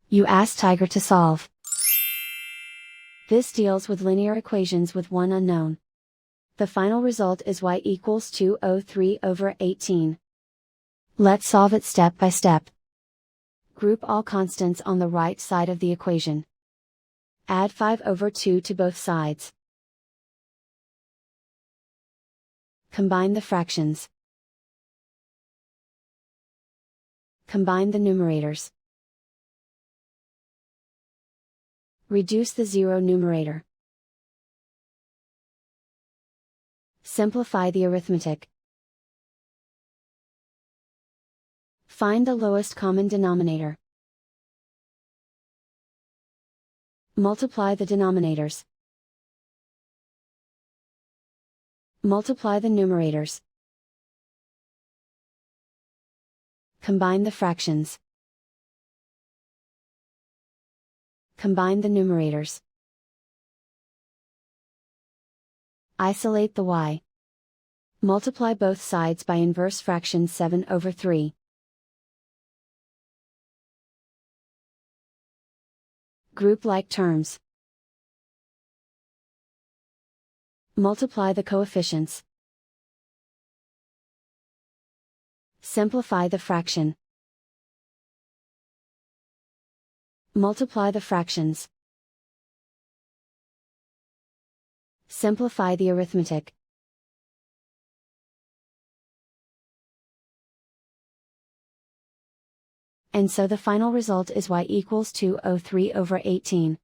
You ask Tiger to solve. This deals with linear equations with one unknown. The final result is y equals 203/18. Let's solve it step by step. Group all constants on the right side of the equation. Add 5/2 to both sides. Combine the fractions. Combine the numerators. Reduce the zero numerator. Simplify the arithmetic. Find the lowest common denominator. Multiply the denominators. Multiply the numerators. Combine the fractions. Combine the numerators. Isolate the y. Multiply both sides by inverse fraction 7/3. Group like terms. Multiply the coefficients. Simplify the fraction. Multiply the fractions. Simplify the arithmetic. And so the final result is y equals 203/18.